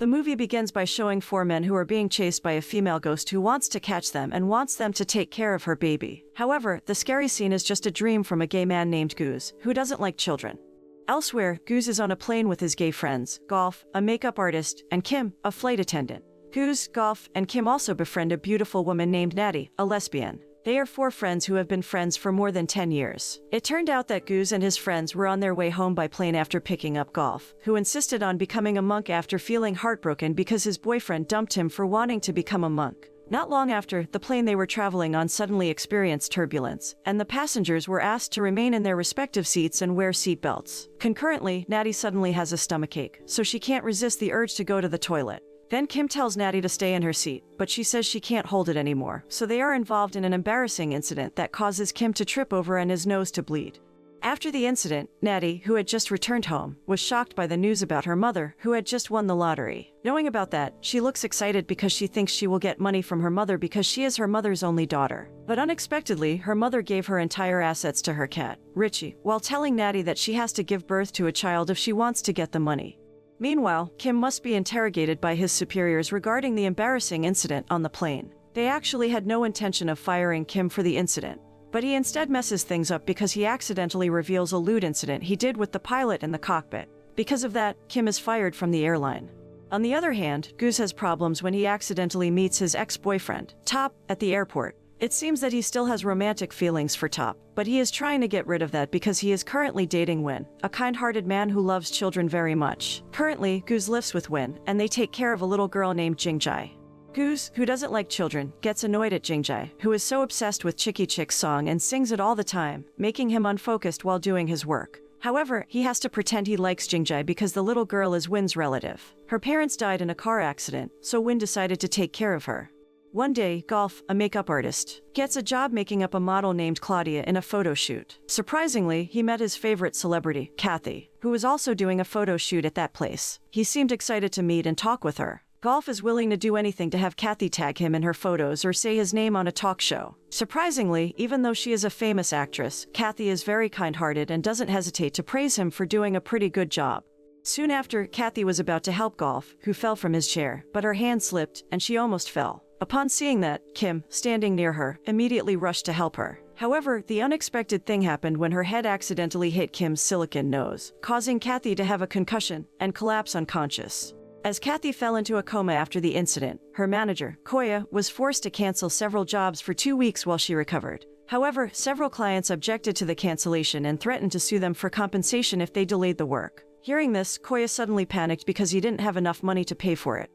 The movie begins by showing 4 men who are being chased by a female ghost who wants to catch them and wants them to take care of her baby. However, the scary scene is just a dream from a gay man named Goose, who doesn't like children. Elsewhere, Goose is on a plane with his gay friends, Golf, a makeup artist, and Kim, a flight attendant. Goose, Golf, and Kim also befriend a beautiful woman named Natty, a lesbian. They are 4 friends who have been friends for more than 10 years. It turned out that Goose and his friends were on their way home by plane after picking up Golf, who insisted on becoming a monk after feeling heartbroken because his boyfriend dumped him for wanting to become a monk. Not long after, the plane they were traveling on suddenly experienced turbulence, and the passengers were asked to remain in their respective seats and wear seat belts. Concurrently, Natty suddenly has a stomachache, so she can't resist the urge to go to the toilet. Then Kim tells Natty to stay in her seat, but she says she can't hold it anymore, so they are involved in an embarrassing incident that causes Kim to trip over and his nose to bleed. After the incident, Natty, who had just returned home, was shocked by the news about her mother, who had just won the lottery. Knowing about that, she looks excited because she thinks she will get money from her mother because she is her mother's only daughter. But unexpectedly, her mother gave her entire assets to her cat, Richie, while telling Natty that she has to give birth to a child if she wants to get the money. Meanwhile, Kim must be interrogated by his superiors regarding the embarrassing incident on the plane. They actually had no intention of firing Kim for the incident, but he instead messes things up because he accidentally reveals a lewd incident he did with the pilot in the cockpit. Because of that, Kim is fired from the airline. On the other hand, Goose has problems when he accidentally meets his ex-boyfriend, Top, at the airport. It seems that he still has romantic feelings for Top, but he is trying to get rid of that because he is currently dating Win, a kind-hearted man who loves children very much. Currently, Goose lives with Win, and they take care of a little girl named Jingjai. Goose, who doesn't like children, gets annoyed at Jingjai, who is so obsessed with Chicky Chick's song and sings it all the time, making him unfocused while doing his work. However, he has to pretend he likes Jingjai because the little girl is Win's relative. Her parents died in a car accident, so Win decided to take care of her. One day, Golf, a makeup artist, gets a job making up a model named Claudia in a photo shoot. Surprisingly, he met his favorite celebrity, Kathy, who was also doing a photo shoot at that place. He seemed excited to meet and talk with her. Golf is willing to do anything to have Kathy tag him in her photos or say his name on a talk show. Surprisingly, even though she is a famous actress, Kathy is very kind-hearted and doesn't hesitate to praise him for doing a pretty good job. Soon after, Kathy was about to help Golf, who fell from his chair, but her hand slipped and she almost fell. Upon seeing that, Kim, standing near her, immediately rushed to help her. However, the unexpected thing happened when her head accidentally hit Kim's silicone nose, causing Kathy to have a concussion and collapse unconscious. As Kathy fell into a coma after the incident, her manager, Koya, was forced to cancel several jobs for 2 weeks while she recovered. However, several clients objected to the cancellation and threatened to sue them for compensation if they delayed the work. Hearing this, Koya suddenly panicked because he didn't have enough money to pay for it.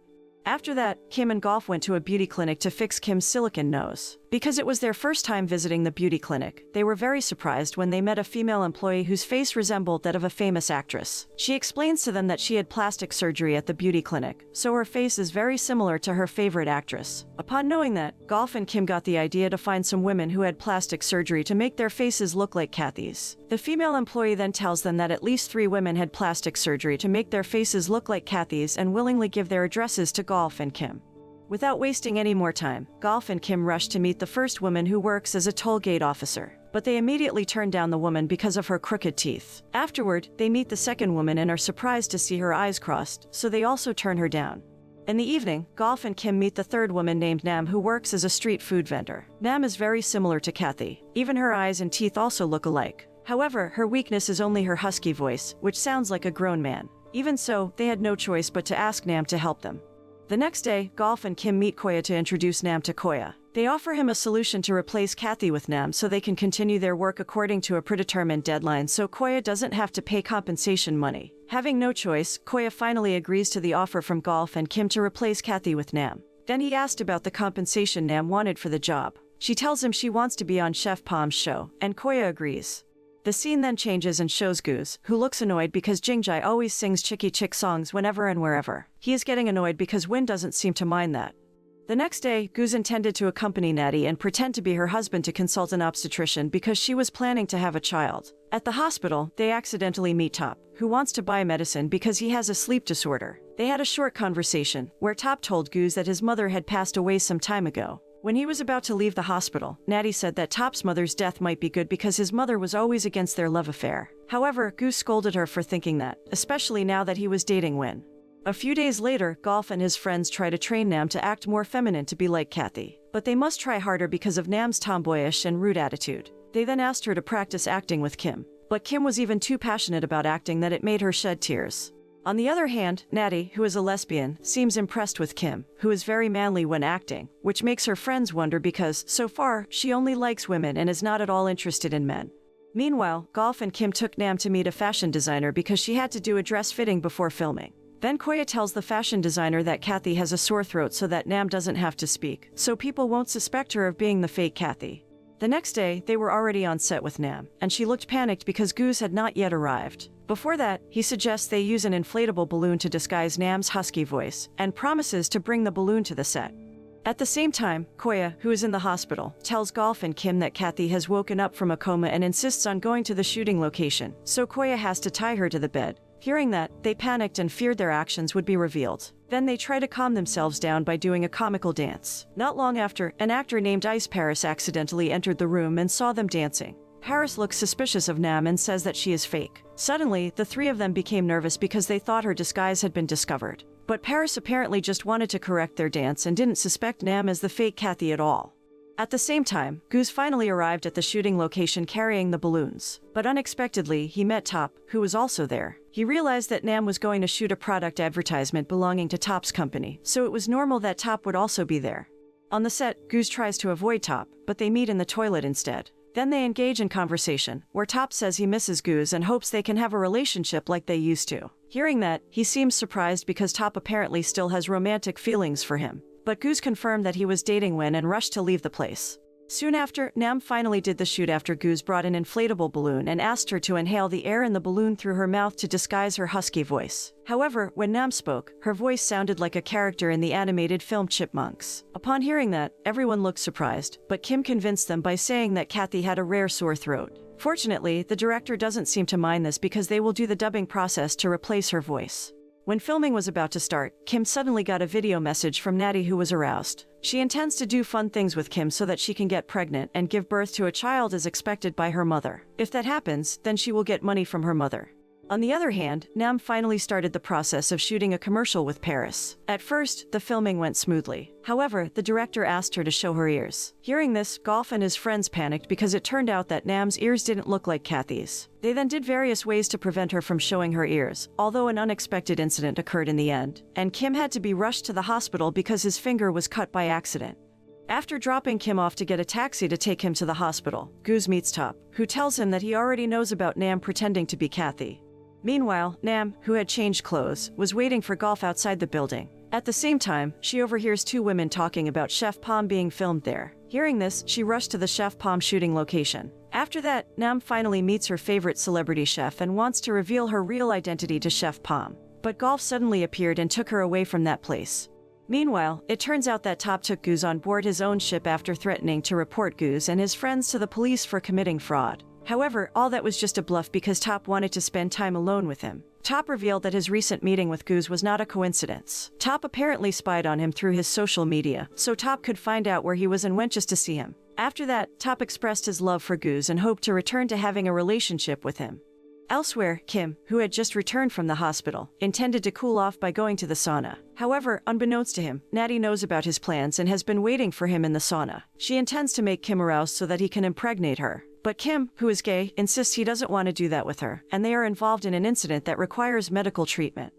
After that, Kim and Golf went to a beauty clinic to fix Kim's silicone nose. Because it was their first time visiting the beauty clinic, they were very surprised when they met a female employee whose face resembled that of a famous actress. She explains to them that she had plastic surgery at the beauty clinic, so her face is very similar to her favorite actress. Upon knowing that, Golf and Kim got the idea to find some women who had plastic surgery to make their faces look like Kathy's. The female employee then tells them that at least 3 women had plastic surgery to make their faces look like Kathy's and willingly give their addresses to Golf and Kim. Without wasting any more time, Golf and Kim rush to meet the first woman who works as a toll gate officer, but they immediately turn down the woman because of her crooked teeth. Afterward, they meet the second woman and are surprised to see her eyes crossed, so they also turn her down. In the evening, Golf and Kim meet the third woman named Nam who works as a street food vendor. Nam is very similar to Kathy. Even her eyes and teeth also look alike. However, her weakness is only her husky voice, which sounds like a grown man. Even so, they had no choice but to ask Nam to help them. The next day, Golf and Kim meet Koya to introduce Nam to Koya. They offer him a solution to replace Kathy with Nam so they can continue their work according to a predetermined deadline so Koya doesn't have to pay compensation money. Having no choice, Koya finally agrees to the offer from Golf and Kim to replace Kathy with Nam. Then he asked about the compensation Nam wanted for the job. She tells him she wants to be on Chef Palm's show, and Koya agrees. The scene then changes and shows Goose, who looks annoyed because Jingjai always sings Chicky Chick songs whenever and wherever. He is getting annoyed because Win doesn't seem to mind that. The next day, Goose intended to accompany Natty and pretend to be her husband to consult an obstetrician because she was planning to have a child. At the hospital, they accidentally meet Top, who wants to buy medicine because he has a sleep disorder. They had a short conversation, where Top told Goose that his mother had passed away some time ago. When he was about to leave the hospital, Natty said that Top's mother's death might be good because his mother was always against their love affair. However, Goose scolded her for thinking that, especially now that he was dating Win. A few days later, Golf and his friends try to train Nam to act more feminine to be like Kathy. But they must try harder because of Nam's tomboyish and rude attitude. They then asked her to practice acting with Kim. But Kim was even too passionate about acting that it made her shed tears. On the other hand, Natty, who is a lesbian, seems impressed with Kim, who is very manly when acting, which makes her friends wonder because, so far, she only likes women and is not at all interested in men. Meanwhile, Golf and Kim took Nam to meet a fashion designer because she had to do a dress fitting before filming. Then Koya tells the fashion designer that Kathy has a sore throat so that Nam doesn't have to speak, so people won't suspect her of being the fake Kathy. The next day, they were already on set with Nam, and she looked panicked because Goose had not yet arrived. Before that, he suggests they use an inflatable balloon to disguise Nam's husky voice, and promises to bring the balloon to the set. At the same time, Koya, who is in the hospital, tells Golf and Kim that Kathy has woken up from a coma and insists on going to the shooting location, so Koya has to tie her to the bed. Hearing that, they panicked and feared their actions would be revealed. Then they try to calm themselves down by doing a comical dance. Not long after, an actor named Ice Paris accidentally entered the room and saw them dancing. Paris looks suspicious of Nam and says that she is fake. Suddenly, the three of them became nervous because they thought her disguise had been discovered. But Paris apparently just wanted to correct their dance and didn't suspect Nam as the fake Kathy at all. At the same time, Goose finally arrived at the shooting location carrying the balloons. But unexpectedly, he met Top, who was also there. He realized that Nam was going to shoot a product advertisement belonging to Top's company, so it was normal that Top would also be there. On the set, Goose tries to avoid Top, but they meet in the toilet instead. Then they engage in conversation, where Top says he misses Goose and hopes they can have a relationship like they used to. Hearing that, he seems surprised because Top apparently still has romantic feelings for him. But Goose confirmed that he was dating Wen and rushed to leave the place. Soon after, Nam finally did the shoot after Goose brought an inflatable balloon and asked her to inhale the air in the balloon through her mouth to disguise her husky voice. However, when Nam spoke, her voice sounded like a character in the animated film Chipmunks. Upon hearing that, everyone looked surprised, but Kim convinced them by saying that Kathy had a rare sore throat. Fortunately, the director doesn't seem to mind this because they will do the dubbing process to replace her voice. When filming was about to start, Kim suddenly got a video message from Natty who was aroused. She intends to do fun things with Kim so that she can get pregnant and give birth to a child as expected by her mother. If that happens, then she will get money from her mother. On the other hand, Nam finally started the process of shooting a commercial with Paris. At first, the filming went smoothly. However, the director asked her to show her ears. Hearing this, Golf and his friends panicked because it turned out that Nam's ears didn't look like Kathy's. They then did various ways to prevent her from showing her ears, although an unexpected incident occurred in the end, and Kim had to be rushed to the hospital because his finger was cut by accident. After dropping Kim off to get a taxi to take him to the hospital, Goose meets Top, who tells him that he already knows about Nam pretending to be Kathy. Meanwhile, Nam, who had changed clothes, was waiting for Golf outside the building. At the same time, she overhears two women talking about Chef Palm being filmed there. Hearing this, she rushed to the Chef Palm shooting location. After that, Nam finally meets her favorite celebrity chef and wants to reveal her real identity to Chef Palm. But Golf suddenly appeared and took her away from that place. Meanwhile, it turns out that Top took Goose on board his own ship after threatening to report Goose and his friends to the police for committing fraud. However, all that was just a bluff because Top wanted to spend time alone with him. Top revealed that his recent meeting with Goose was not a coincidence. Top apparently spied on him through his social media, so Top could find out where he was and went just to see him. After that, Top expressed his love for Goose and hoped to return to having a relationship with him. Elsewhere, Kim, who had just returned from the hospital, intended to cool off by going to the sauna. However, unbeknownst to him, Natty knows about his plans and has been waiting for him in the sauna. She intends to make Kim aroused so that he can impregnate her. But Kim, who is gay, insists he doesn't want to do that with her, and they are involved in an incident that requires medical treatment.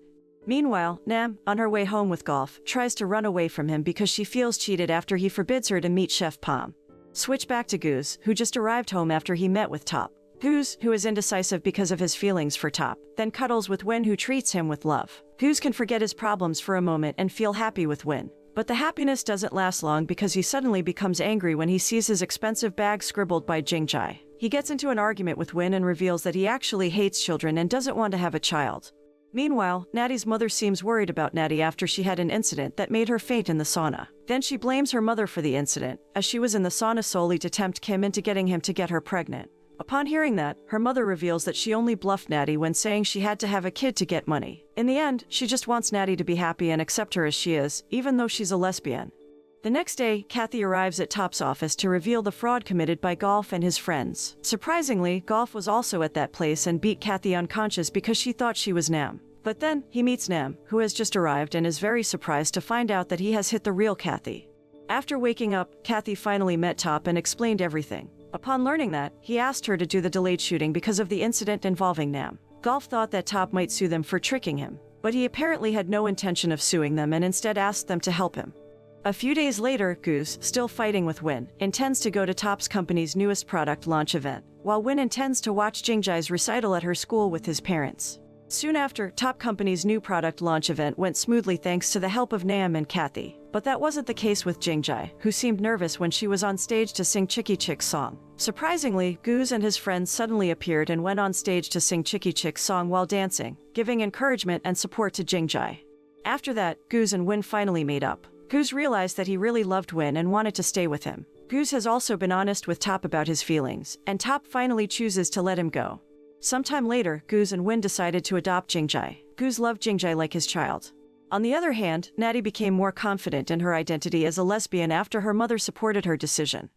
Meanwhile, Nam, on her way home with Golf, tries to run away from him because she feels cheated after he forbids her to meet Chef Palm. Switch back to Goose, who just arrived home after he met with Top. Goose, who is indecisive because of his feelings for Top, then cuddles with Wen, who treats him with love. Goose can forget his problems for a moment and feel happy with Wen. But the happiness doesn't last long because he suddenly becomes angry when he sees his expensive bag scribbled by Jingjai. He gets into an argument with Wen and reveals that he actually hates children and doesn't want to have a child. Meanwhile, Natty's mother seems worried about Natty after she had an incident that made her faint in the sauna. Then she blames her mother for the incident, as she was in the sauna solely to tempt Kim into getting him to get her pregnant. Upon hearing that, her mother reveals that she only bluffed Natty when saying she had to have a kid to get money. In the end, she just wants Natty to be happy and accept her as she is, even though she's a lesbian. The next day, Kathy arrives at Top's office to reveal the fraud committed by Golf and his friends. Surprisingly, Golf was also at that place and beat Kathy unconscious because she thought she was Nam. But then, he meets Nam, who has just arrived and is very surprised to find out that he has hit the real Kathy. After waking up, Kathy finally met Top and explained everything. Upon learning that, he asked her to do the delayed shooting because of the incident involving Nam. Golf thought that Top might sue them for tricking him, but he apparently had no intention of suing them and instead asked them to help him. A few days later, Goose, still fighting with Win, intends to go to Top's company's newest product launch event, while Win intends to watch Jingjai's recital at her school with his parents. Soon after, Top Company's new product launch event went smoothly thanks to the help of Nam and Kathy. But that wasn't the case with Jingjai, who seemed nervous when she was on stage to sing Chicky Chick's song. Surprisingly, Goose and his friends suddenly appeared and went on stage to sing Chicky Chick's song while dancing, giving encouragement and support to Jingjai. After that, Goose and Win finally made up. Goose realized that he really loved Win and wanted to stay with him. Goose has also been honest with Top about his feelings, and Top finally chooses to let him go. Sometime later, Goose and Win decided to adopt Jingjai. Goose loved Jingjai like his child. On the other hand, Natty became more confident in her identity as a lesbian after her mother supported her decision.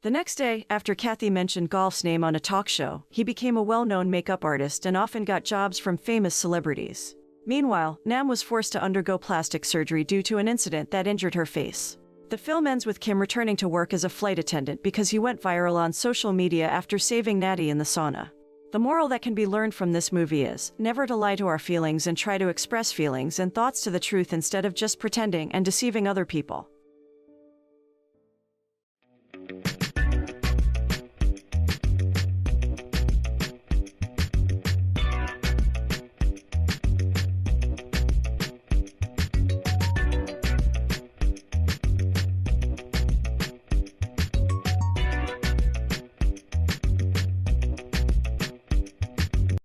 The next day, after Kathy mentioned Golf's name on a talk show, he became a well-known makeup artist and often got jobs from famous celebrities. Meanwhile, Nam was forced to undergo plastic surgery due to an incident that injured her face. The film ends with Kim returning to work as a flight attendant because he went viral on social media after saving Natty in the sauna. The moral that can be learned from this movie is, never to lie to our feelings and try to express feelings and thoughts to the truth instead of just pretending and deceiving other people.